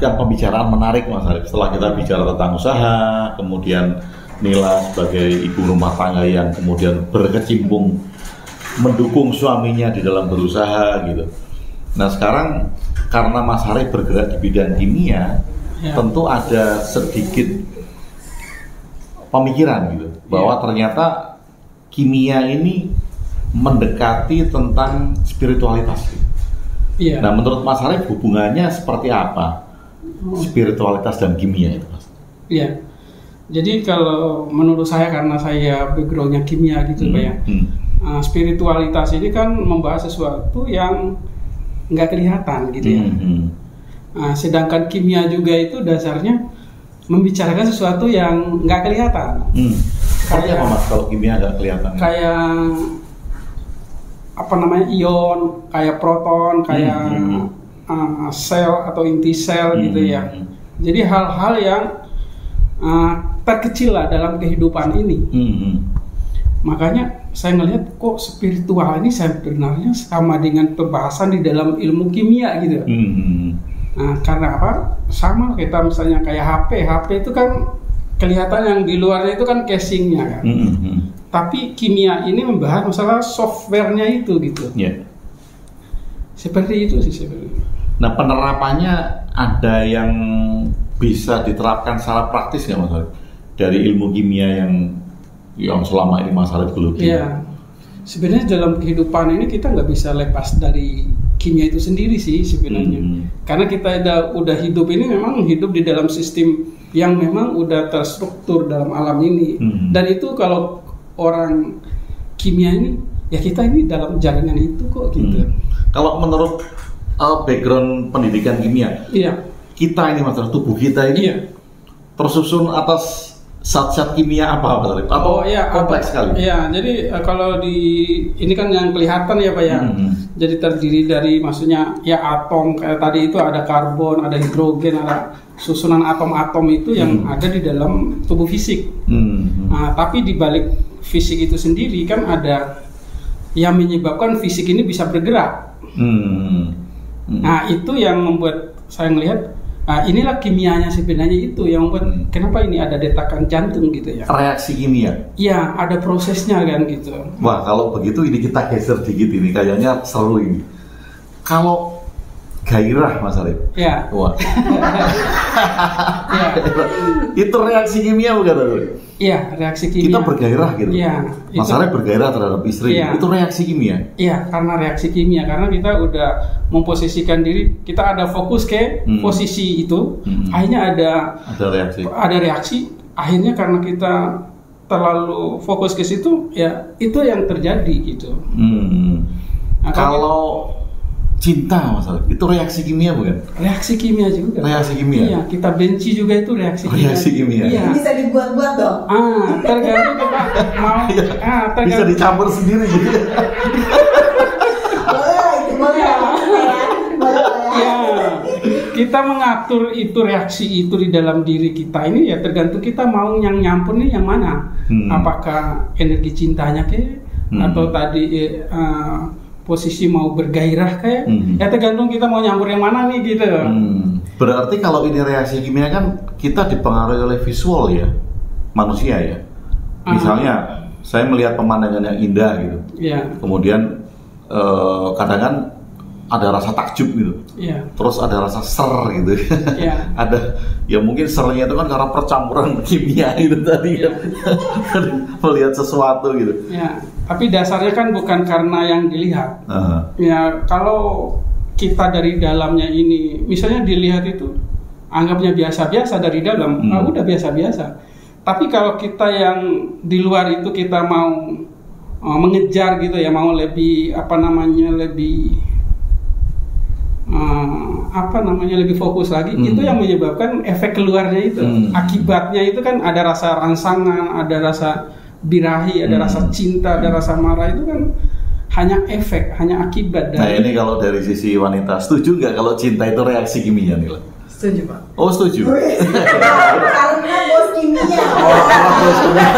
melanjutkan pembicaraan menarik Mas Arif. Setelah kita bicara tentang usaha, kemudian Nila sebagai ibu rumah tangga yang kemudian berkecimpung mendukung suaminya di dalam berusaha gitu. Nah sekarang karena Mas Arif bergerak di bidang kimia, tentu ada sedikit pemikiran gitu bahwa ternyata kimia ini mendekati tentang spiritualitas gitu. Nah menurut Mas Arif hubungannya seperti apa spiritualitas dan kimia itu Mas? Iya, jadi kalau menurut saya karena saya backgroundnya kimia gitu Pak ya, spiritualitas ini kan membahas sesuatu yang nggak kelihatan gitu ya. Sedangkan kimia juga itu dasarnya membicarakan sesuatu yang nggak kelihatan. Seperti apa Mas kalau kimia nggak kelihatan? Kayak apa namanya ion, kayak proton, kayak sel atau inti sel gitu ya. Jadi hal-hal yang terkecil lah dalam kehidupan ini. Makanya saya ngelihat kok spiritual ini sebenarnya sama dengan pembahasan di dalam ilmu kimia gitu. Nah, karena apa? Sama kita misalnya kayak HP itu kan kelihatan yang di luarnya itu kan casingnya kan. Tapi kimia ini membahas masalah softwarenya itu gitu. Seperti itu sih sebenarnya. Nah penerapannya ada yang bisa diterapkan secara praktis nggak Mas Arif? Dari ilmu kimia yang selama ini Mas Arif geluti? Iya. Sebenarnya dalam kehidupan ini kita nggak bisa lepas dari kimia itu sendiri sih sebenarnya. Karena kita udah hidup ini memang hidup di dalam sistem yang memang udah terstruktur dalam alam ini. Dan itu kalau orang kimia ini, ya kita ini dalam jaringan itu kok gitu. Kalau menurut background pendidikan kimia, kita ini Mas Arif, tubuh kita ini tersusun atas zat-zat kimia apa Mas Arif? Atau kompleks sekali? Iya, jadi kalau ini kan yang kelihatan ya Pak ya. Jadi terdiri dari maksudnya ya atom, kayak tadi itu ada karbon, ada hidrogen, ada susunan atom-atom itu yang ada di dalam tubuh fisik. Nah, tapi di balik fisik itu sendiri kan ada yang menyebabkan fisik ini bisa bergerak. Nah, itu yang membuat saya melihat inilah kimianya sebenarnya itu yang membuat kenapa ini ada detakan jantung gitu ya. Reaksi kimia? Iya, ada prosesnya kan gitu. Wah, kalau begitu ini kita geser dikit ini, kayaknya seru ini. Kalau gairah Mas Arif? Wah. Itu reaksi kimia bukan Arif? Iya, reaksi kimia. Kita bergairah gitu. Mas Arif bergairah terhadap istri. Itu reaksi kimia? Iya, karena reaksi kimia. Karena kita udah memposisikan diri, kita ada fokus ke posisi itu. Akhirnya ada reaksi. Akhirnya karena kita terlalu fokus ke situ, ya itu yang terjadi gitu. Nah, kalau cinta Mas Arif, itu reaksi kimia bukan? Reaksi kimia juga. Reaksi kimia? Iya, kita benci juga itu reaksi kimia. Reaksi kimia? Iya. Bisa dibuat-buat dong? Tergantung kita mau. Bisa dicampur sendiri gitu. Boleh. Iya. Kita mengatur itu reaksi itu di dalam diri kita ini ya tergantung kita mau yang nyampur nih yang mana. Apakah energi cintanya atau tadi posisi mau bergairah kayak ya tergantung kita mau nyampur yang mana nih gitu. Berarti kalau ini reaksi kimia kan kita dipengaruhi oleh visual ya manusia ya. Misalnya saya melihat pemandangan yang indah gitu. Kemudian kadang kan ada rasa takjub gitu. Terus ada rasa ser gitu. Ada ya mungkin sernya itu kan karena percampuran kimia itu tadi ya. Melihat sesuatu gitu. Tapi dasarnya kan bukan karena yang dilihat. Ya kalau kita dari dalamnya ini, misalnya dilihat itu anggapnya biasa-biasa dari dalam, udah biasa-biasa. Tapi kalau kita yang di luar itu kita mau mengejar gitu ya, mau lebih lebih fokus lagi, itu yang menyebabkan efek keluarnya itu. Akibatnya itu kan ada rasa rangsangan, ada rasa birahi, ada rasa cinta, ada rasa marah, itu kan hanya efek, hanya akibat dari. Nah ini kalau dari sisi wanita, setuju nggak kalau cinta itu reaksi kimia nih? Setuju Pak. Oh setuju. Karena bos kimia. Bos kimia.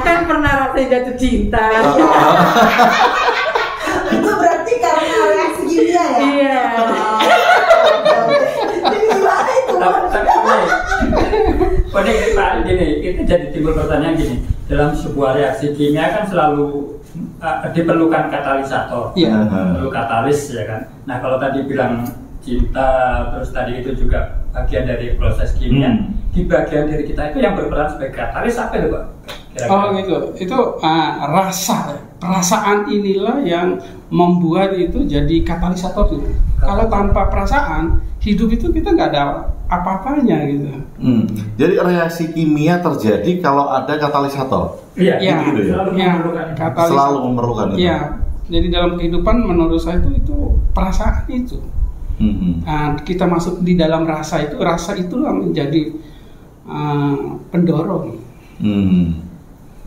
Kan pernah rasanya jatuh cinta. Itu berarti karena reaksi kimia ya? Iya. kita jadi timbul pertanyaan gini, dalam sebuah reaksi kimia kan selalu diperlukan katalisator, perlu katalis ya kan. Nah kalau tadi bilang cinta, terus tadi itu juga bagian dari proses kimia. Di bagian diri kita itu yang berperan sebagai katalis apa itu Pak? Kira-kira. Oh gitu, itu rasa, perasaan inilah yang membuat itu jadi katalisator gitu. Kalau tanpa perasaan, hidup itu kita nggak ada apa-apanya gitu. Jadi reaksi kimia terjadi kalau ada katalisator. Iya, ya, gitu ya? Selalu memerlukan itu. Iya, jadi dalam kehidupan menurut saya itu perasaan itu. Nah, kita masuk di dalam rasa itulah menjadi pendorong.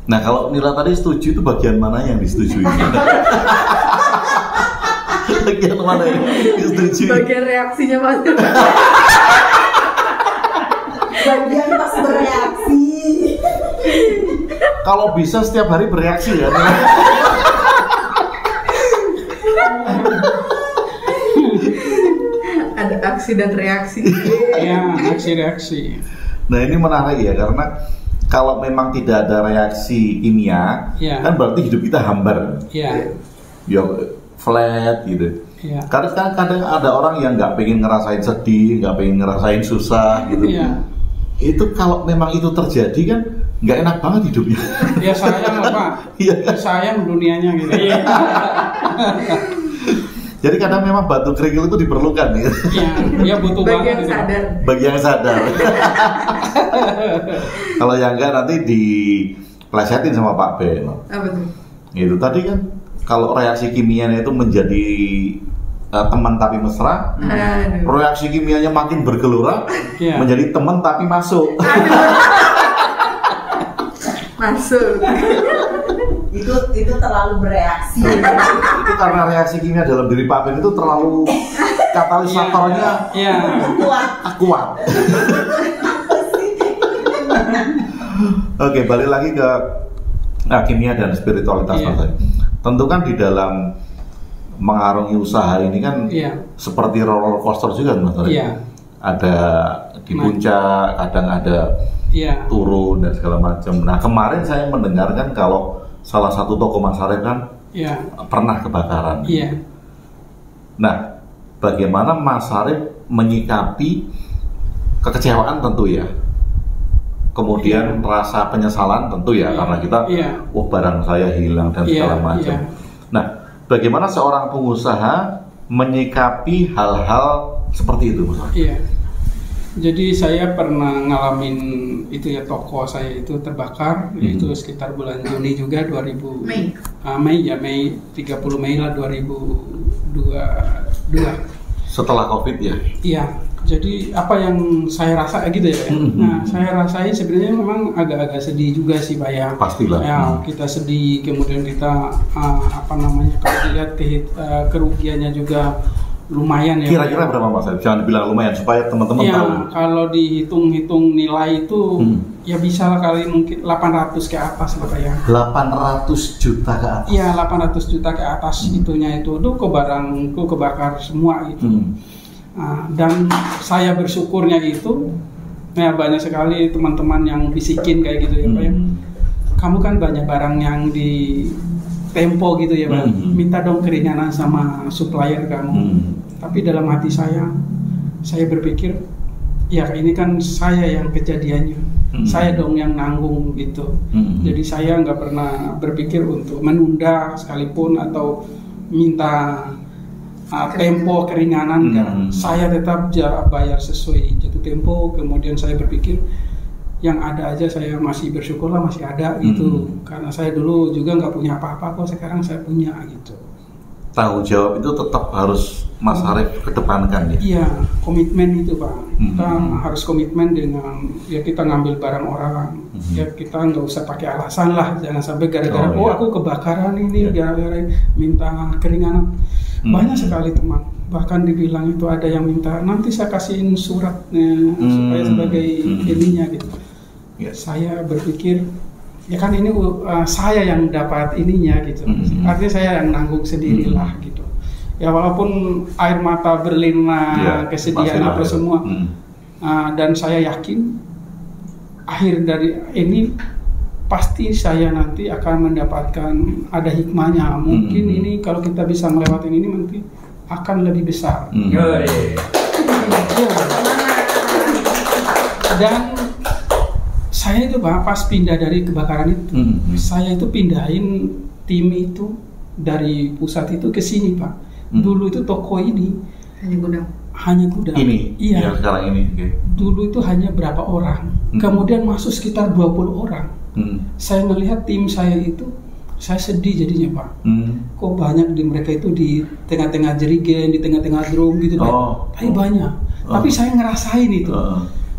Nah kalau Nila tadi setuju itu bagian mana yang disetujui? Bagian mana yang disetujui? Bagian reaksinya Mas. Bagian pas bereaksi. Kalau bisa setiap hari bereaksi ya. Ada aksi dan reaksi. Ya, aksi-reaksi. Nah ini menarik ya, karena kalau memang tidak ada reaksi kimia, kan berarti hidup kita hambar. Ya flat gitu. Karena kadang ada orang yang nggak pengen ngerasain sedih, nggak pengen ngerasain susah gitu. Itu kalau memang itu terjadi kan nggak enak banget hidupnya. Ya sayang Pak. Sayang dunianya gitu. Jadi kadang memang batu kerikil itu diperlukan ya. Iya butuh banget. Bagi yang sadar. Kalau yang enggak nanti diplesetin sama Pak Ben. Apa tuh? Itu tadi kan kalau reaksi kimianya itu menjadi teman tapi mesra, reaksi kimianya makin bergelora menjadi teman tapi masuk. Masuk. itu terlalu bereaksi. Itu karena reaksi kimia dalam diri Pak Ben itu terlalu katalisatornya kuat. Oke, balik lagi ke kimia dan spiritualitas Mas. Tentu kan di dalam mengarungi usaha ini kan seperti roller coaster juga Mas. Ada di puncak, kadang ada turun dan segala macam. Nah kemarin saya mendengarkan kalau salah satu toko Mas Arif kan pernah kebakaran. Nah bagaimana Mas Arif menyikapi kekecewaan tentu ya, kemudian rasa penyesalan tentu ya, karena kita barang saya hilang dan segala macam. Nah bagaimana seorang pengusaha menyikapi hal-hal seperti itu Mas Arif? Jadi saya pernah ngalamin itu ya, toko saya itu terbakar, itu sekitar bulan Juni juga 2000 Mei 30 Mei lah 2022. Setelah Covid ya? Iya. Jadi apa yang saya rasa gitu ya. Nah, saya rasain sebenarnya memang agak-agak sedih juga sih Pak ya. Pastilah. Ya, kita sedih, kemudian kita kalau dilihat kerugiannya juga lumayan ya. Kira-kira berapa Mas? Jangan dibilang lumayan supaya teman-teman tahu. Kalau dihitung-hitung nilai itu ya bisa kali mungkin 800 ke atas lah ya. 800 juta ke atas. Iya, 800 juta ke atas itunya itu. Barangku kebakar semua gitu. Dan saya bersyukurnya itu banyak sekali teman-teman yang bisikin kayak gitu ya Pak ya. Kamu kan banyak barang yang di tempo gitu ya Pak, minta dong keringanan sama supplier kamu. Tapi dalam hati saya berpikir ya ini kan saya yang kejadiannya, saya dong yang nanggung gitu. Jadi saya nggak pernah berpikir untuk menunda sekalipun atau minta tempo keringanan, enggak. Saya tetap bayar sesuai jatuh tempo. Kemudian saya berpikir yang ada aja saya masih bersyukurlah masih ada gitu, karena saya dulu juga nggak punya apa-apa kok, sekarang saya punya gitu. Tanggung jawab itu tetap harus Mas Arif kedepankan ya? Iya, komitmen itu Pak. Kita harus komitmen dengan ya kita ngambil barang orang, ya kita nggak usah pakai alasan lah, jangan sampai gara-gara aku kebakaran ini, gara-gara minta keringanan. Banyak sekali teman, bahkan dibilang itu ada yang minta nanti saya kasihin suratnya supaya sebagai ininya gitu. Saya berpikir ya kan ini saya yang dapat ininya gitu, artinya saya yang nanggung sendirilah gitu. Ya walaupun air mata berlinang, kesedihan apa semua, dan saya yakin akhir dari ini pasti saya nanti akan mendapatkan ada hikmahnya. Mungkin ini kalau kita bisa melewati ini nanti akan lebih besar. Dan saya itu Pak, pas pindah dari kebakaran itu, saya itu pindahin tim itu dari pusat itu ke sini Pak. Dulu itu toko ini hanya gudang. Ini? Iya. Yang sekarang ini? Okay. Dulu itu hanya berapa orang, kemudian masuk sekitar 20 orang. Saya melihat tim saya itu, saya sedih jadinya Pak. Kok banyak di mereka itu di tengah-tengah jerigen, di tengah-tengah drum gitu Pak. Tapi banyak. Tapi saya ngerasain itu.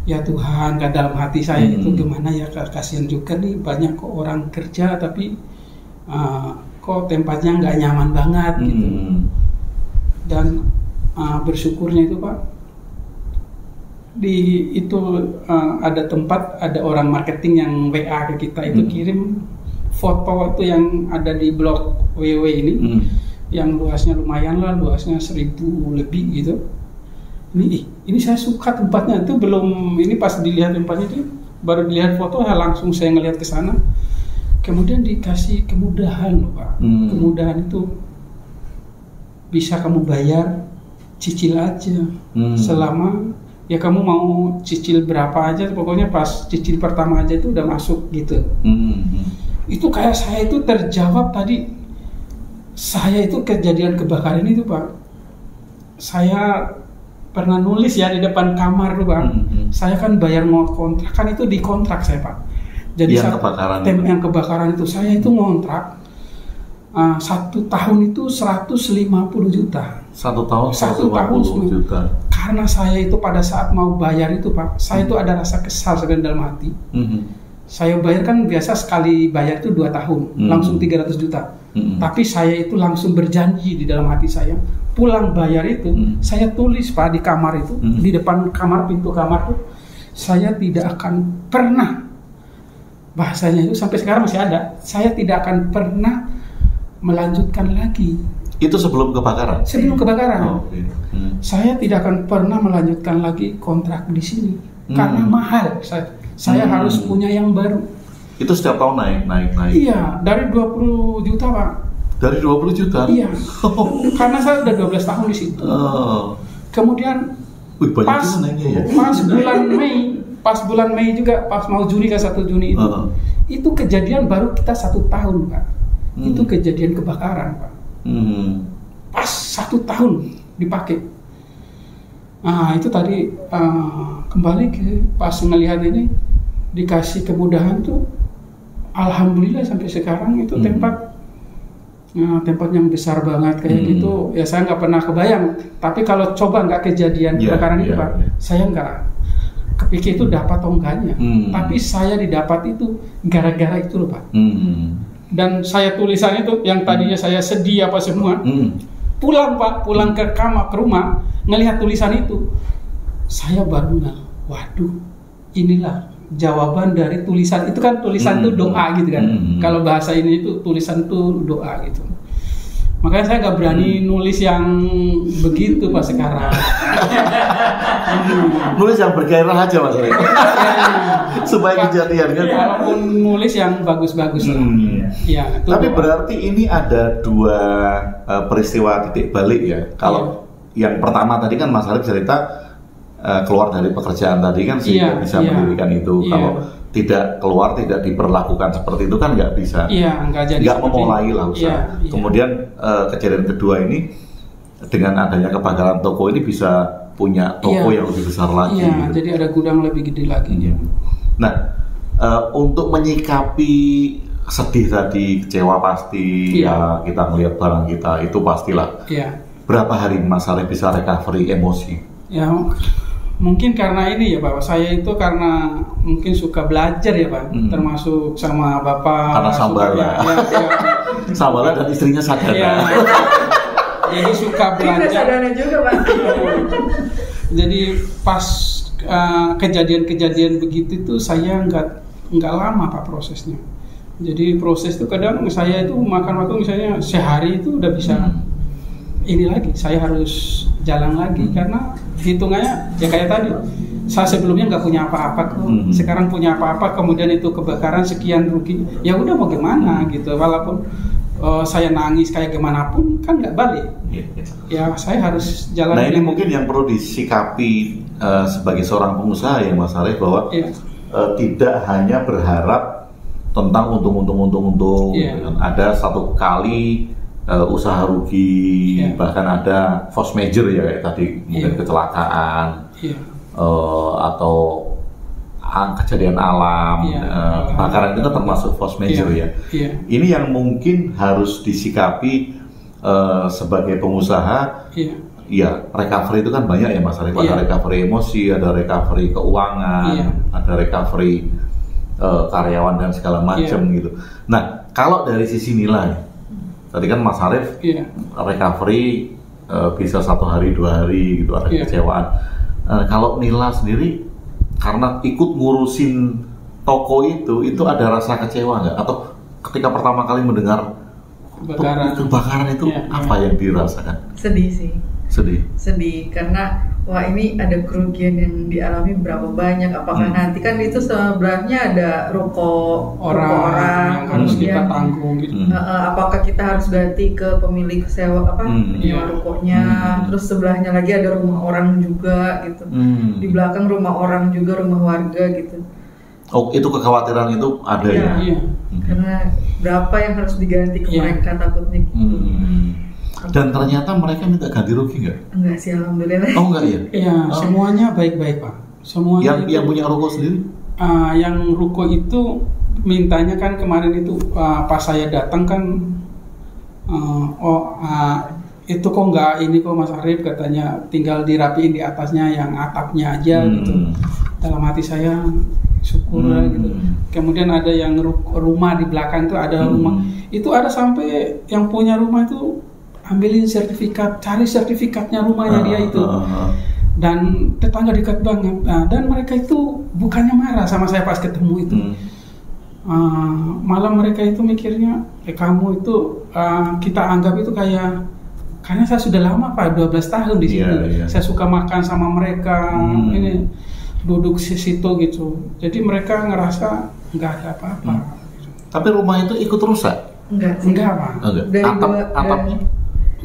Ya Tuhan, kan dalam hati saya itu gimana ya, kasihan juga nih banyak kok orang kerja tapi kok tempatnya nggak nyaman banget gitu. Dan bersyukurnya itu Pak, di itu ada tempat, ada orang marketing yang WA ke kita itu kirim foto itu yang ada di blog WW ini, yang luasnya lumayan lah, luasnya 1000 lebih gitu. Ini saya suka tempatnya, itu belum, ini pas dilihat tempatnya itu baru dilihat foto ya langsung saya ngelihat ke sana. Kemudian dikasih kemudahan loh Pak. Kemudahan itu bisa kamu bayar cicil aja selama ya kamu mau cicil berapa aja, pokoknya pas cicil pertama aja itu udah masuk gitu. Itu kayak saya itu terjawab tadi. Saya itu kejadian kebakaran itu Pak, saya pernah nulis ya di depan kamar tuh Bang. Saya kan bayar mau kontrak kan itu di kontrak saya Pak. Jadi yang kebakaran itu saya itu ngontrak 1 tahun itu 150 juta. 1 tahun 150 juta. Karena saya itu pada saat mau bayar itu Pak, saya itu ada rasa kesal sebenarnya dalam hati. Saya bayar kan biasa sekali bayar itu 2 tahun, langsung 300 juta. Tapi saya itu langsung berjanji di dalam hati saya, pulang bayar itu, saya tulis Pak di kamar itu, di depan kamar, pintu kamar itu, saya tidak akan pernah, bahasanya itu sampai sekarang masih ada, saya tidak akan pernah melanjutkan lagi. Itu sebelum kebakaran? Sebelum kebakaran. Saya tidak akan pernah melanjutkan lagi kontrak di sini, karena mahal. Saya harus punya yang baru. Itu setiap tahun naik. Iya, dari 20 juta Pak. Dari 20 juta? Iya. Karena saya udah 12 tahun di situ. Kemudian pas bulan Mei juga, pas mau Juni kan 1 Juni itu kejadian baru kita 1 tahun Pak. Itu kejadian kebakaran Pak. Pas 1 tahun dipakai. Nah itu tadi kembali ke pas ngelihat ini dikasih kemudahan tuh, alhamdulillah sampai sekarang itu tempat yang besar banget kayak gitu ya, saya nggak pernah kebayang. Tapi kalau coba nggak kejadian kebakaran itu Pak, saya nggak kepikir itu dapat atau enggaknya. Tapi saya didapat itu gara-gara itu loh Pak. Dan saya tulisan itu yang tadinya saya sedih apa semua, pulang Pak, pulang ke kamar, ke rumah, ngelihat tulisan itu, saya baru waduh, inilah jawaban dari tulisan itu kan. Tulisan itu doa gitu kan. Kalau bahasa ini itu tulisan itu doa gitu. Makanya saya nggak berani nulis yang begitu Pak sekarang. Nulis yang bergairah aja Mas. Supaya kejadian kan. Walaupun nulis yang bagus-bagus lah. Ya, tapi berarti ini ada 2 peristiwa titik balik ya. Kalau yang pertama tadi kan Mas Arif cerita keluar dari pekerjaan tadi kan sehingga bisa mendirikan itu. Kalau tidak keluar, tidak diperlakukan seperti itu kan nggak bisa, nggak memulai lah usaha. Kemudian kejadian kedua ini dengan adanya kebakaran toko ini bisa punya toko yang lebih besar lagi. Gitu. Jadi ada gudang lebih gede lagi. Nah, untuk menyikapi sedih tadi, kecewa pasti, ya kita melihat barang kita itu pastilah. Berapa hari Mas Arif bisa recovery emosi? Ya, mungkin karena ini ya Pak, saya itu karena mungkin suka belajar ya Pak, termasuk sama Bapak. Karena Sambala. Sambala dan istrinya Sadana. Jadi suka belajar. Sadana juga Pak. Jadi pas kejadian-kejadian begitu itu saya nggak lama Pak prosesnya. Jadi proses itu kadang saya itu makan waktu misalnya sehari itu udah bisa ini lagi, saya harus jalan lagi karena hitungannya ya kayak tadi saya sebelumnya nggak punya apa-apa kok, sekarang punya apa-apa, kemudian itu kebakaran sekian rugi, ya udah mau gimana gitu, walaupun saya nangis kayak gimana pun kan nggak balik, ya saya harus jalan. Nah ini mungkin yang perlu disikapi sebagai seorang pengusaha ya Mas Arief, bahwa tidak hanya berharap tentang untung, ada satu kali usaha rugi, bahkan ada force major ya kayak tadi, mungkin kecelakaan. Atau kejadian alam, kebakaran itu kan termasuk force major ya. Ini yang mungkin harus disikapi sebagai pengusaha. Ya, recovery itu kan banyak ya Mas Arief. Ada recovery emosi, ada recovery keuangan, ada recovery karyawan dan segala macam gitu. Nah, kalau dari sisi nilai, tadi kan Mas Arief recovery bisa 1 hari 2 hari gitu, ada kekecewaan. Kalau Nila sendiri karena ikut ngurusin toko itu ada rasa kecewa nggak? Atau ketika pertama kali mendengar kebakaran itu apa yang dirasakan? Sedih sih. Sedih karena wah ini ada kerugian yang dialami berapa banyak, apakah nanti kan itu sebenarnya ada ruko orang yang harus kita tanggung gitu. Apakah kita harus ganti ke pemilik sewa penyewa rukonya, terus sebelahnya lagi ada rumah orang juga gitu, di belakang rumah orang juga, rumah warga gitu. Oh, itu kekhawatiran itu ada ya? Karena berapa yang harus diganti ke mereka takutnya gitu. Dan ternyata mereka minta ganti rugi nggak? Enggak sih, alhamdulillah. Oh enggak ya? Iya, semuanya baik-baik Pak. Semuanya yang punya ruko sendiri? Yang ruko itu mintanya kan kemarin itu pas saya datang kan, itu kok nggak ini kok Mas Arief, katanya tinggal dirapiin di atasnya yang atapnya aja gitu. Dalam hati saya syukur gitu. Kemudian ada yang rumah di belakang itu ada rumah, itu ada sampai yang punya rumah itu ambilin sertifikat, cari sertifikatnya rumahnya dia itu, dan tetangga dekat banget. Dan mereka itu bukannya marah sama saya pas ketemu itu, malah mereka itu mikirnya, kamu itu kita anggap itu kayak, karena saya sudah lama Pak, 12 tahun di sini, saya suka makan sama mereka, ini duduk di situ gitu, jadi mereka ngerasa nggak ada apa-apa. Tapi rumah itu ikut rusak? Enggak Pak. Atapnya?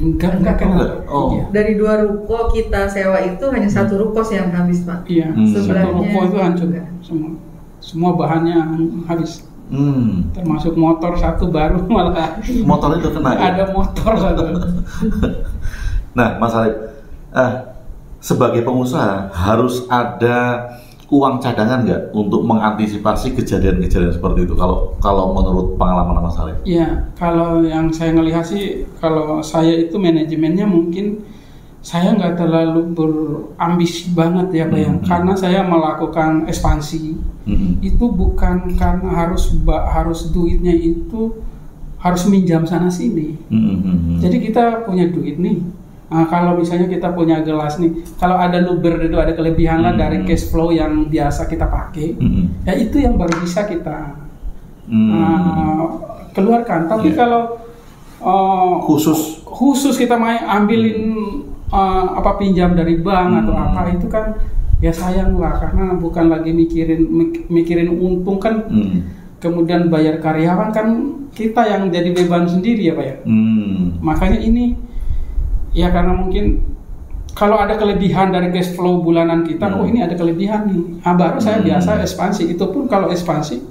Enggak kena. Dari 2 ruko kita sewa itu hanya 1 ruko yang habis Pak. Satu ruko itu hancur semua bahannya habis. Termasuk motor 1 baru malah. Motor itu kena ya? Ada motor 1. Nah Mas Arief, sebagai pengusaha harus ada uang cadangan nggak untuk mengantisipasi kejadian-kejadian seperti itu, kalau menurut pengalaman Mas Arief? Iya, kalau yang saya ngelihat sih, kalau saya itu manajemennya mungkin saya nggak terlalu berambisi banget ya Pak ya, karena saya melakukan ekspansi itu bukan karena harus duitnya itu harus minjam sana sini. Jadi kita punya duit nih. Kalau misalnya kita punya gelas nih, kalau ada luber itu ada kelebihan lah dari cash flow yang biasa kita pakai, ya itu yang baru bisa kita keluarkan. Tapi kalau khusus kita ambilin pinjam dari bank atau apa, itu kan ya sayang lah, karena bukan lagi mikirin untung kan. Kemudian bayar karyawan kan kita yang jadi beban sendiri ya Pak ya. Makanya ini ya karena mungkin kalau ada kelebihan dari cash flow bulanan kita, oh ini ada kelebihan nih, baru saya biasa ekspansi. Itu pun kalau ekspansi,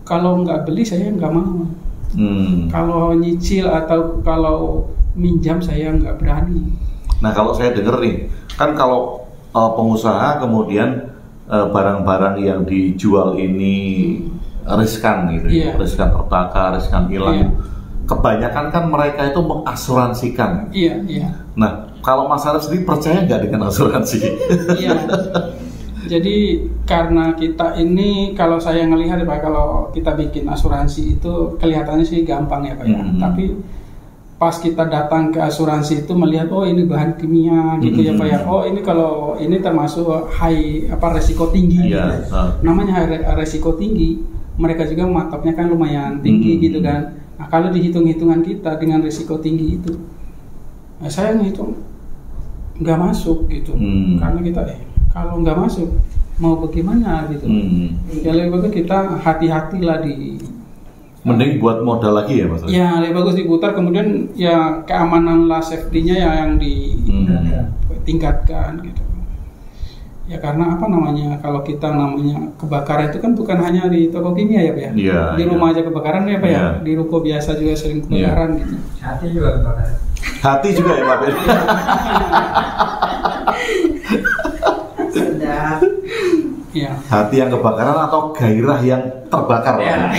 kalau nggak beli saya nggak mau. Kalau nyicil atau kalau minjam saya nggak berani. Nah kalau saya dengar nih, kan kalau pengusaha kemudian barang-barang yang dijual ini riskan gitu, riskan terbakar, riskan hilang. Kebanyakan kan mereka itu mengasuransikan. Nah, kalau Mas Arief sendiri percaya nggak dengan asuransi? Jadi karena kita ini, kalau saya ngelihat Pak, kalau kita bikin asuransi itu kelihatannya sih gampang ya Pak ya. Tapi pas kita datang ke asuransi itu melihat, oh ini bahan kimia gitu ya Pak ya. Oh ini kalau ini termasuk resiko tinggi. Namanya resiko tinggi. Mereka juga matoknya kan lumayan tinggi gitu kan. Nah kalau dihitung-hitungan kita dengan risiko tinggi itu, saya ngitung nggak masuk gitu, karena kita kalau nggak masuk mau bagaimana gitu. Ya lebih bagus kita hati-hatilah mending buat modal lagi ya Mas. Ya lebih bagus diputar, kemudian ya keamanan lah, safety-nya yang ditingkatkan gitu. Ya karena apa namanya, kalau kita namanya kebakaran itu kan bukan hanya di toko kimia ya Pak ya. Ya, di rumah aja kebakaran ya Pak ya. Di ruko biasa juga sering kebakaran gitu. Hati juga kebakaran. Hati juga ya Pak. Sedap. Ya. Hati yang kebakaran atau gairah yang terbakar. Ya.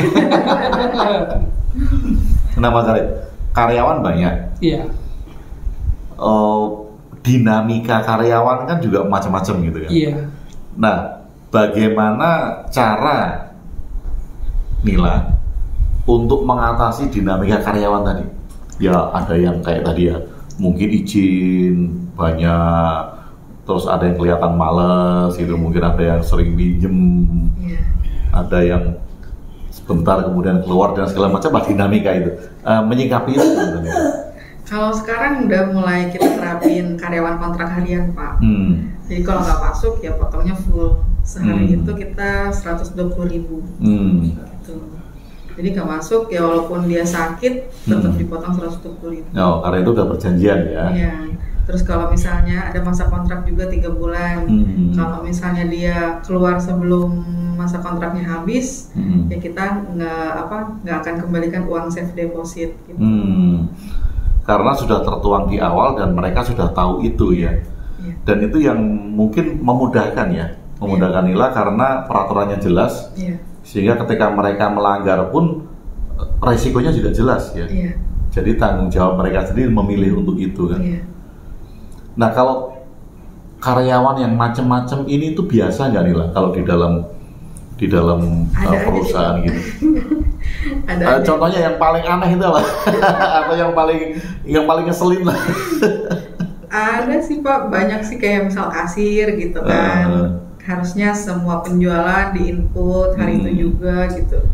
Kenapa Sarif? Karyawan banyak. Iya. Dinamika karyawan kan juga macam-macam gitu kan. Iya. Nah, bagaimana cara Nila untuk mengatasi dinamika karyawan tadi? Ya ada yang kayak tadi ya, mungkin izin banyak, terus ada yang kelihatan males gitu, mungkin ada yang sering pinjem, ada yang sebentar kemudian keluar dan segala macam, dinamika itu. Menyikapi itu Kalau sekarang udah mulai kita terapin karyawan kontrak harian Pak. Jadi kalau nggak masuk ya potongnya full. Sehari itu kita 120.000 gitu. Jadi nggak masuk ya walaupun dia sakit tetap dipotong 120.000. Oh, karena itu udah perjanjian ya. Iya. Terus kalau misalnya ada masa kontrak juga 3 bulan. Kalau misalnya dia keluar sebelum masa kontraknya habis, ya kita nggak akan kembalikan uang safe deposit. Gitu. Karena sudah tertuang di awal dan mereka sudah tahu itu ya. Dan itu yang mungkin memudahkan ya, memudahkan Nila karena peraturannya jelas, sehingga ketika mereka melanggar pun resikonya juga jelas ya. Jadi tanggung jawab mereka sendiri memilih untuk itu kan. Nah kalau karyawan yang macam-macam ini tuh biasa nggak Nila kalau di dalam perusahaan gitu? Contohnya yang paling aneh itu apa? Atau yang paling ngeselin lah? Ada sih Pak, banyak sih kayak misal kasir gitu kan. Harusnya semua penjualan diinput hari itu juga gitu.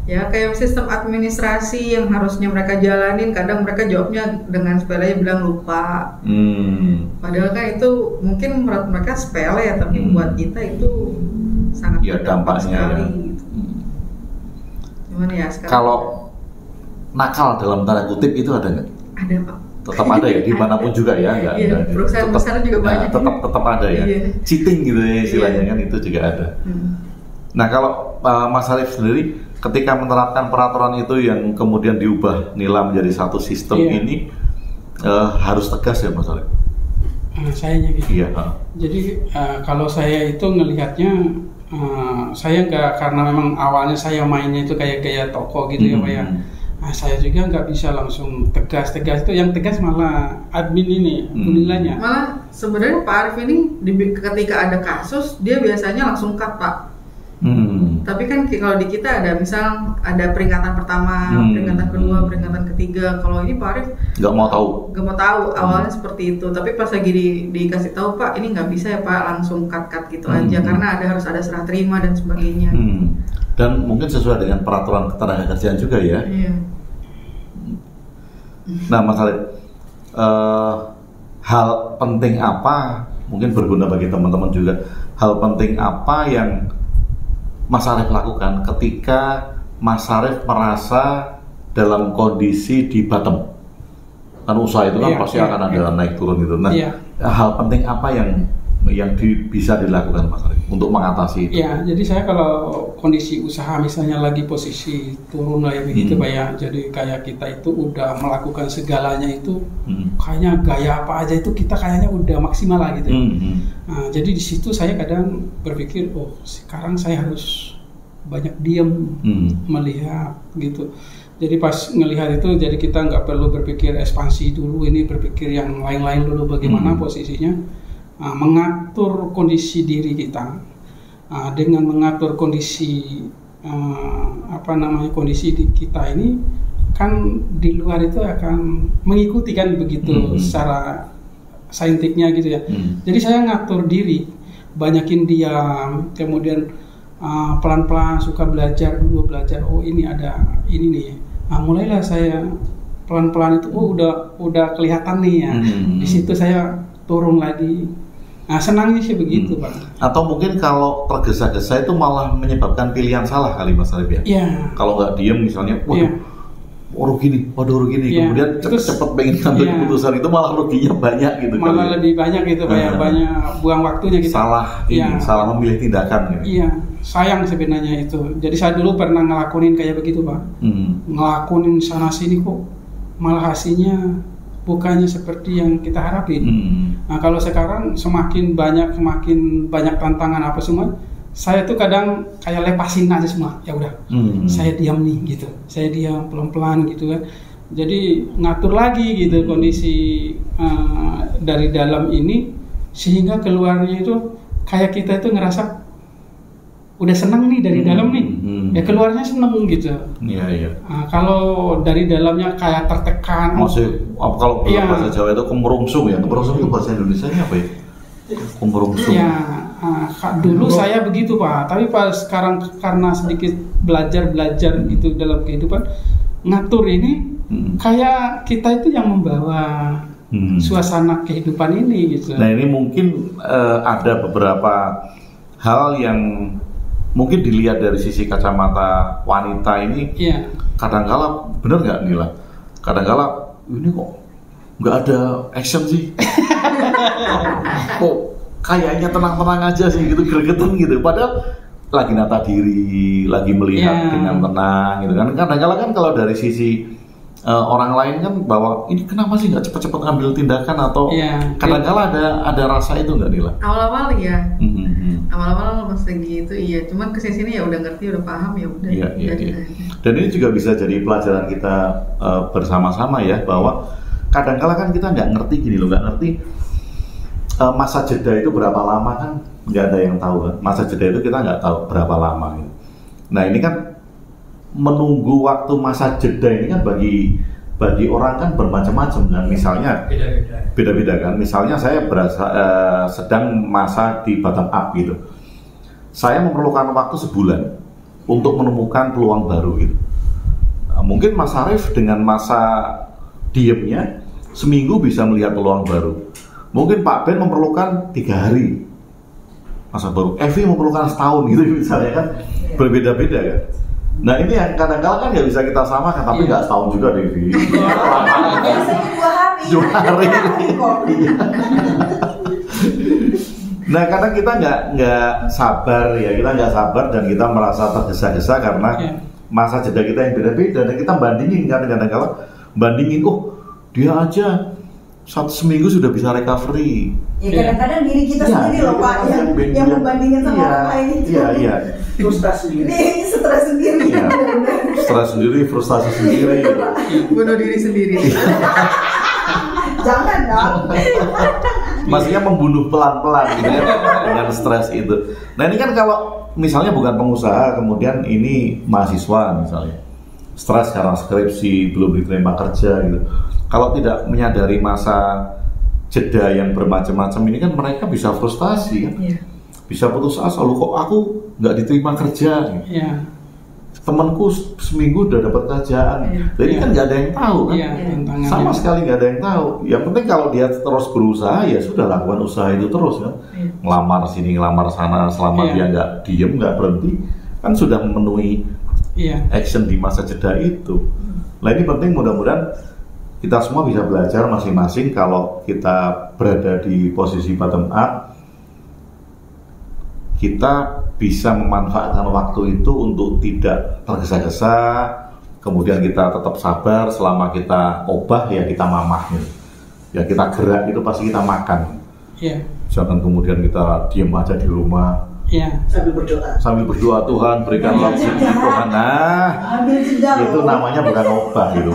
Ya kayak sistem administrasi yang harusnya mereka jalanin, kadang mereka jawabnya dengan sepele bilang lupa. Padahal kan itu mungkin menurut mereka sepele ya, tapi buat kita itu sangat berdampak sekali. Gitu. Gimana ya sekarang? Kalau nakal dalam tanda kutip itu ada nggak? Ada Pak. Tetap ada ya, dimanapun juga ya, nggak? Perusahaan besar juga banyak. Tetap ada ya. Cheating gitu ya istilahnya kan itu juga ada. Nah kalau Mas Arif sendiri ketika menerapkan peraturan itu yang kemudian diubah Nila menjadi satu sistem ini harus tegas ya Mas Arif? Sayanya gitu. Jadi kalau saya itu ngelihatnya saya nggak, karena memang awalnya saya mainnya itu kayak gaya toko gitu ya Pak ya. Saya juga nggak bisa langsung tegas itu, yang tegas malah admin ini Nilanya. Malah sebenarnya Pak Arif ini ketika ada kasus dia biasanya langsung cut Pak. Tapi kan kalau di kita ada misal ada peringatan pertama, peringatan kedua, peringatan ketiga. Kalau ini Pak Arif nggak mau tahu awalnya seperti itu. Tapi pas lagi dikasih tahu Pak ini nggak bisa ya Pak langsung cut gitu aja karena harus ada serah terima dan sebagainya. Dan mungkin sesuai dengan peraturan ketenagakerjaan juga ya. Nah Mas Arif, hal penting apa, mungkin berguna bagi teman-teman juga, hal penting apa yang Mas Arif lakukan ketika Mas Arif merasa dalam kondisi di bottom? Kan usaha itu kan pasti akan ada naik turun gitu. Nah, hal penting apa yang bisa dilakukan Mas Arif untuk mengatasi itu? Ya, jadi saya kalau kondisi usaha misalnya lagi posisi turun lah ya begitu Pak ya. Jadi kayak kita itu udah melakukan segalanya itu kayaknya gaya apa aja itu kita kayaknya udah maksimal lah gitu. Nah, jadi di situ saya kadang berpikir, sekarang saya harus banyak diam melihat gitu. Jadi pas ngelihat itu, jadi kita nggak perlu berpikir ekspansi dulu, ini berpikir yang lain-lain dulu bagaimana posisinya. Mengatur kondisi diri kita dengan mengatur kondisi kondisi kita ini kan di luar itu akan mengikuti kan begitu secara saintiknya gitu ya. Jadi saya ngatur diri, banyakin diam, kemudian pelan-pelan suka belajar ini ada ini nih. Mulailah saya pelan-pelan itu udah kelihatan nih ya. Di situ saya turun lagi. Nah, senangnya sih begitu, Pak. Atau mungkin kalau tergesa-gesa itu malah menyebabkan pilihan salah kali Mas Arif ya? Iya. Kalau nggak diem misalnya, rugi nih, kemudian cepet pengen ngambil keputusan itu malah ruginya banyak gitu. Malah lebih banyak gitu, Pak, banyak buang waktunya gitu. Salah memilih tindakan gitu. Iya, sayang sebenarnya itu. Jadi saya dulu pernah ngelakuin kayak begitu, Pak. Ngelakuin sana sini kok malah hasilnya bukannya seperti yang kita harapin. Nah, kalau sekarang semakin banyak tantangan apa semua, saya tuh kadang kayak lepasin aja semua, ya udah, saya diam nih gitu, saya diam pelan-pelan gitu kan. Jadi ngatur lagi gitu kondisi dari dalam ini, sehingga keluarnya itu kayak kita itu ngerasa udah seneng nih dari dalam nih, ya keluarnya seneng gitu. Iya. Nah, kalau dari dalamnya kayak tertekan. Kalau bahasa Jawa itu kemerungsung ya, kemerungsung itu bahasa Indonesia-nya apa ya? Kemerungsung. Ya. Dulu saya begitu, Pak, tapi pas sekarang karena sedikit belajar gitu dalam kehidupan ngatur ini, kayak kita itu yang membawa suasana kehidupan ini gitu. Nah, ini mungkin ada beberapa hal yang mungkin dilihat dari sisi kacamata wanita ini. Kadang-kala bener nggak Nila? Kadang-kala ini kok nggak ada action sih. Kok kayaknya tenang-tenang aja sih gitu, gregetan gitu. Padahal lagi nata diri, lagi melihat dengan tenang gitu kan. Kadang-kala kan kalau dari sisi orang lain kan bahwa ini kenapa sih nggak cepet-cepet ngambil tindakan atau kadang-kala ada rasa itu nggak Nila? Awal-awal ya. Awal-awal pas lagi itu iya, cuman kesini ya udah ngerti, udah paham ya udah. Iya. Dan ini juga bisa jadi pelajaran kita bersama-sama ya, bahwa kadang-kala kan kita nggak ngerti nggak ngerti masa jeda itu berapa lama, kan nggak ada yang tahu kan. Masa jeda itu kita nggak tahu berapa lama gitu. Nah, ini kan menunggu waktu masa jeda ini kan bagi orang kan bermacam-macam kan. Misalnya beda-beda kan. Misalnya saya sedang masa di bottom up gitu. Saya memerlukan waktu sebulan untuk menemukan peluang baru gitu. Mungkin Mas Arif dengan masa diemnya seminggu bisa melihat peluang baru. Mungkin Pak Ben memerlukan 3 hari masa baru. Evi memerlukan setahun gitu misalnya kan. Berbeda-beda kan. Nah, ini yang kadang-kadang kan nggak bisa kita samakan, tapi nggak setahun juga deh, Vi. Biasanya 2 hari. 2 hari. Nah, kadang kita nggak sabar ya, kita nggak sabar dan kita merasa tergesa-gesa karena masa jeda kita yang beda-beda, dan kita bandingin kan, kadang-kadang bandingin, dia aja seminggu sudah bisa recovery. Ya kadang-kadang diri kita sendiri loh Pak yang membandingkan sama orang lain itu. Iya. Frustasi sendiri. Stres sendiri. Stres sendiri, frustasi sendiri. Bunuh diri sendiri. Jangan dong. Maksudnya membunuh pelan-pelan gitu kan, dengan stres itu. Nah, ini kan kalau misalnya bukan pengusaha, kemudian ini mahasiswa misalnya, stres karena skripsi, belum diterima kerja gitu. Kalau tidak menyadari masa jeda yang bermacam-macam ini kan mereka bisa frustasi kan, bisa putus asa. Loh, kok aku nggak diterima kerja? Temanku seminggu udah dapat kerjaan. Jadi kan nggak ada yang tahu kan, sama sekali nggak ada yang tahu. Yang penting kalau dia terus berusaha, ya sudah, lakukan usaha itu terus kan, ngelamar sini, ngelamar sana, selama dia nggak diem, nggak berhenti, kan sudah memenuhi action di masa jeda itu. Nah, ini penting, mudah-mudahan kita semua bisa belajar masing-masing. Kalau kita berada di posisi bottom up, kita bisa memanfaatkan waktu itu untuk tidak tergesa-gesa, kemudian kita tetap sabar. Selama kita obah, ya kita mamah gitu. Ya kita gerak itu pasti kita makan. Jangan kemudian kita diam aja di rumah. Sambil berdoa, Tuhan berikanlah rezeki Tuhan. Nah, itu namanya bukan obah gitu.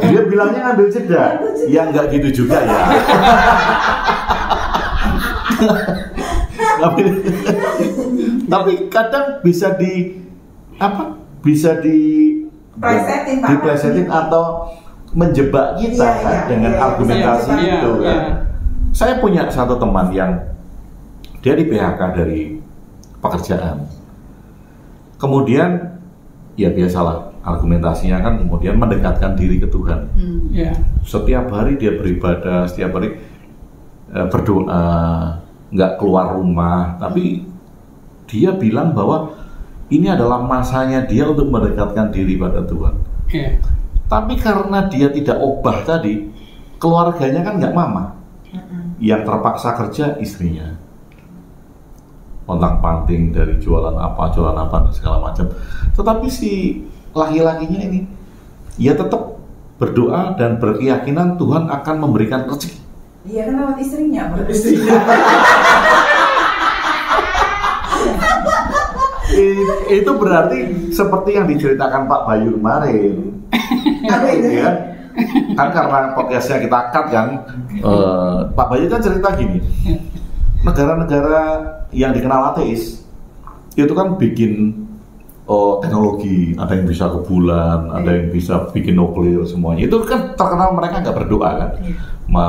Dia bilangnya ngambil jeda, ya nggak gitu juga ya. Tapi kadang bisa diplesetin atau menjebak kita dengan argumentasi itu kan. Saya punya satu teman yang dia di PHK dari pekerjaan. Kemudian ya biasalah, argumentasinya kan kemudian mendekatkan diri ke Tuhan. Setiap hari dia beribadah, setiap hari berdoa, nggak keluar rumah, tapi dia bilang bahwa ini adalah masanya dia untuk mendekatkan diri pada Tuhan. Tapi karena dia tidak obah tadi, keluarganya kan nggak mama. Yang terpaksa kerja istrinya, pontang-panting dari jualan apa dan segala macam. Tetapi si laki-lakinya ini, ya tetap berdoa dan berkeyakinan Tuhan akan memberikan rezeki. Iya kan lewat istrinya. Itu berarti seperti yang diceritakan Pak Bayu kemarin. Ya, kan karena podcastnya kita cut kan, Pak Bayu kan cerita gini, negara-negara yang dikenal ateis itu kan bikin teknologi, ada yang bisa ke bulan, ada yang bisa bikin nuklir, semuanya itu kan terkenal mereka nggak berdoa kan,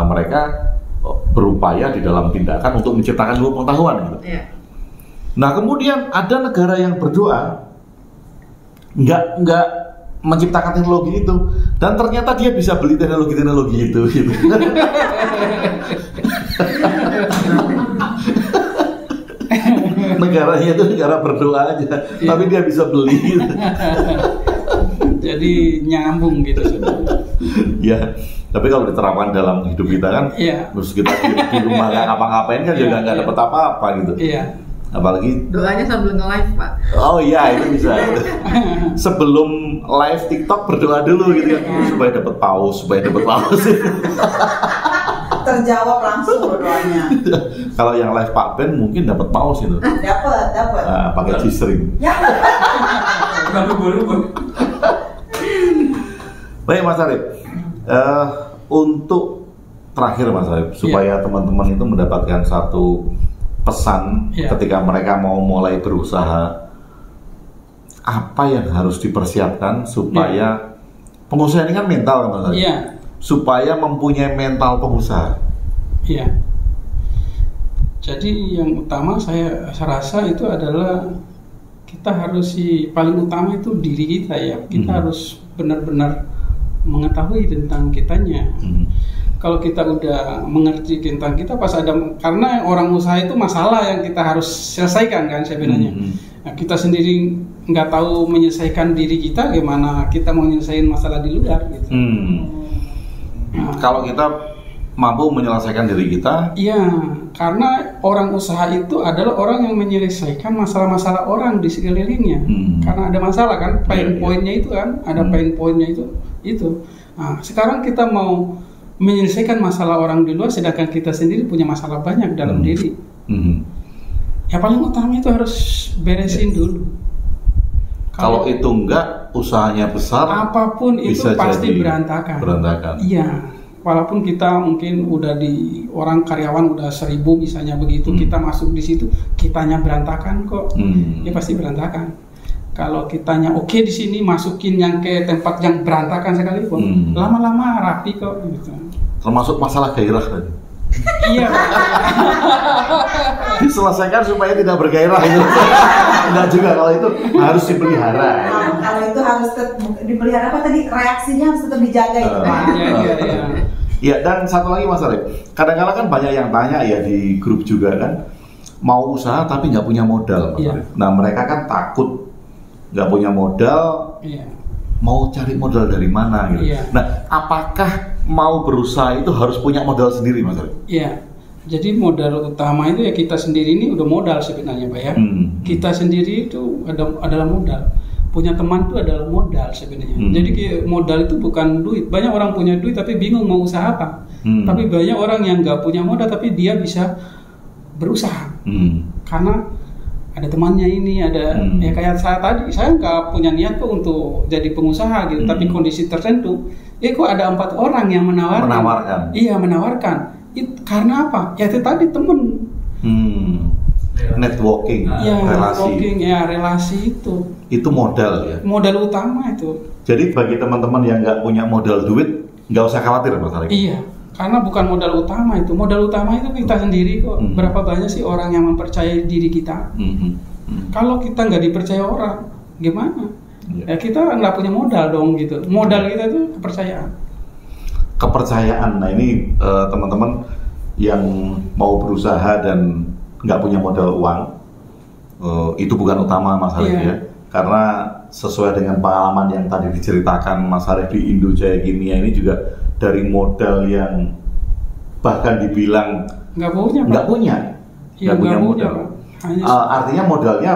mereka berupaya di dalam tindakan untuk menciptakan ilmu pengetahuan gitu. Nah kemudian ada negara yang berdoa nggak menciptakan teknologi itu, dan ternyata dia bisa beli teknologi itu gitu. Negaranya itu negara berdoa aja, tapi dia bisa beli gitu. Jadi nyambung gitu. Ya, tapi kalau diterapkan dalam hidup kita kan, terus kita di rumah nggak ngapa-ngapain kan juga nggak dapat apa-apa gitu. Apalagi doanya sambil nge-live, Pak. Oh iya, itu bisa. Sebelum live TikTok berdoa dulu gitu kan, supaya dapat paus. Terjawab langsung doanya. Kalau yang live Pak Ben mungkin dapat paus itu. Dapat. Nah, pakai G-string. Baik Mas Arif, untuk terakhir Mas Arif, supaya teman-teman itu mendapatkan satu pesan ketika mereka mau mulai berusaha, apa yang harus dipersiapkan supaya pengusaha ini kan mental kan Mas Arif? Supaya mempunyai mental pengusaha. Jadi yang utama saya rasa itu adalah kita harus paling utama itu diri kita ya. Kita harus benar-benar mengetahui tentang kitanya. Kalau kita udah mengerti tentang kita, pas ada, karena orang usaha itu masalah yang kita harus selesaikan kan sebenarnya. Nah, kita sendiri nggak tahu menyelesaikan diri kita, gimana kita mau menyelesaikan masalah di luar gitu. Nah, kalau kita mampu menyelesaikan diri kita, karena orang usaha itu adalah orang yang menyelesaikan masalah-masalah orang di sekelilingnya. Karena ada masalah kan, poin-poinnya itu kan, ada poin-poinnya itu. Nah, sekarang kita mau menyelesaikan masalah orang di luar, sedangkan kita sendiri punya masalah banyak dalam diri. Ya paling utama itu harus beresin dulu. Kalau itu enggak, usahanya besar, apapun itu pasti berantakan. Iya, walaupun kita mungkin udah di orang karyawan udah 1000 misalnya begitu, kita masuk di situ, kitanya berantakan kok, ya pasti berantakan. Kalau kitanya oke di sini, masukin yang ke tempat yang berantakan sekali kok, lama-lama rapi kok gitu. Termasuk masalah gairah tadi. Iya. Diselesaikan supaya tidak bergairah itu. Enggak juga, kalau itu harus dipelihara. Kalau itu harus dipelihara apa tadi? Reaksinya harus tetap dijaga itu, Pak. Iya, dan satu lagi Mas Arif, kadang-kadang kan banyak yang tanya ya di grup juga kan, mau usaha tapi nggak punya modal Mas Arif. Nah mereka kan takut nggak punya modal, mau cari modal dari mana gitu. Nah, apakah mau berusaha itu harus punya modal sendiri Mas Arif? Jadi modal utama itu ya kita sendiri ini udah modal sebenarnya Pak ya. Kita sendiri itu adalah modal. Punya teman itu adalah modal sebenarnya. Jadi modal itu bukan duit. Banyak orang punya duit tapi bingung mau usaha apa. Tapi banyak orang yang nggak punya modal tapi dia bisa berusaha. Karena ada temannya ini, ada ya kayak saya tadi, saya nggak punya niat kok untuk jadi pengusaha gitu, tapi kondisi tertentu, kok ada 4 orang yang menawarkan. Iya, menawarkan. Karena apa? Ya itu tadi temen. Networking, relasi. Relasi itu. Itu modal ya. Modal utama itu. Jadi bagi teman-teman yang nggak punya modal duit, nggak usah khawatir Mas Arif. Iya. Karena bukan modal utama itu. Modal utama itu kita sendiri kok. Berapa banyak sih orang yang mempercayai diri kita? Kalau kita nggak dipercaya orang, gimana? Ya kita nggak punya modal dong gitu. Modal kita itu kepercayaan. Kepercayaan. Nah ini teman-teman yang mau berusaha dan nggak punya modal uang, itu bukan utama Mas Arief ya, karena sesuai dengan pengalaman yang tadi diceritakan Mas Arief di Indo Jaya Kimia ini juga dari modal yang bahkan dibilang nggak punya modal. Artinya modalnya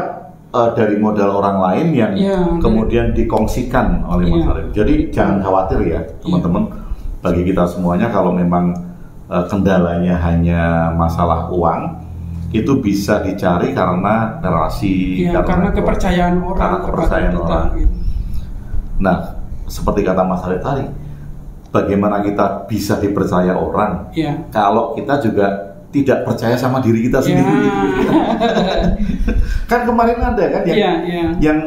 dari modal orang lain yang kemudian dikongsikan oleh Mas Arief. Jadi jangan khawatir ya teman-teman, bagi kita semuanya kalau memang kendalanya hanya masalah uang, itu bisa dicari karena relasi, karena kepercayaan orang, Gitu. Nah, seperti kata Mas Arief tadi, bagaimana kita bisa dipercaya orang kalau kita juga tidak percaya sama diri kita sendiri. Kan kemarin ada kan yang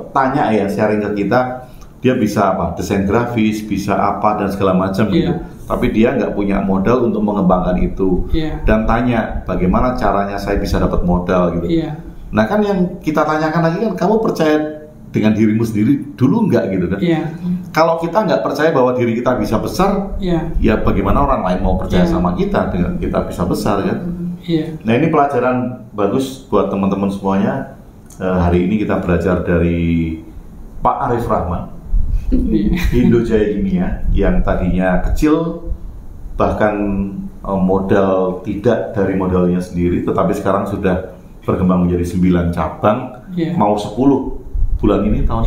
tanya ya, sharing ke kita, dia bisa desain grafis, bisa apa dan segala macam gitu. Tapi dia nggak punya modal untuk mengembangkan itu. Dan tanya bagaimana caranya saya bisa dapat modal gitu. Nah kan yang kita tanyakan lagi kan, kamu percaya dengan dirimu sendiri dulu nggak gitu kan? Kalau kita nggak percaya bahwa diri kita bisa besar, ya bagaimana orang lain mau percaya sama kita dengan kita bisa besar kan? Nah ini pelajaran bagus buat teman-teman semuanya. Hari ini kita belajar dari Pak Arief Rahman, Indo Jaya Kimia, yang tadinya kecil, bahkan modal tidak dari modalnya sendiri, tetapi sekarang sudah berkembang menjadi 9 cabang, mau 10 bulan ini tahun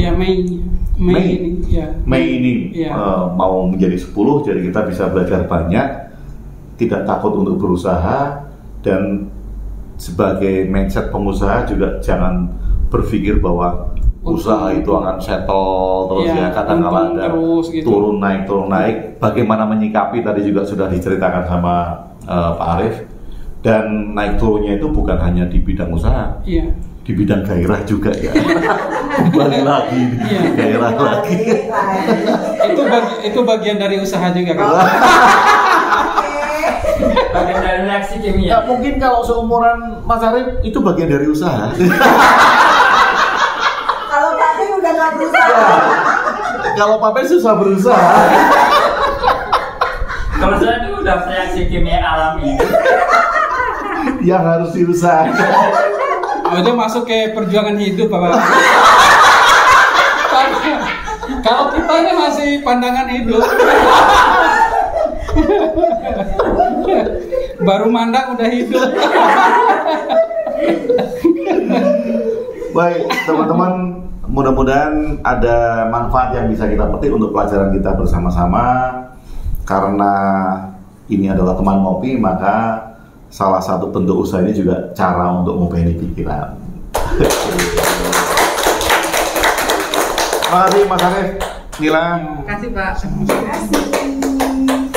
Mei ini mau menjadi 10. Jadi kita bisa belajar banyak, tidak takut untuk berusaha, dan sebagai mindset pengusaha juga jangan berpikir bahwa usaha itu akan settle terus kadang-kadang ada gitu. turun naik. Bagaimana menyikapi tadi juga sudah diceritakan sama Pak Arief, dan naik turunnya itu bukan hanya di bidang usaha, di bidang gairah juga ya. Balik lagi gairah lagi. Itu bagian dari usaha juga kan. Bagian dari reaksi kimia. Mungkin kalau seumuran Mas Arief itu bagian dari usaha. Kalau Pape udah nggak berusaha. Kalau Pape susah berusaha. Kalau saya itu udah reaksi kimia alami. Yang harus diusahakan. Itu masuk ke perjuangan hidup, Bapak. Kalau kita ini masih pandangan hidup. Baru mandang udah hidup. Baik, teman-teman, mudah-mudahan ada manfaat yang bisa kita petik untuk pelajaran kita bersama-sama. Karena ini adalah teman ngopi, maka salah satu bentuk usaha ini juga cara untuk memberi pikiran. Terima kasih Mas Arief, Nila. Terima kasih Pak. Terima kasih.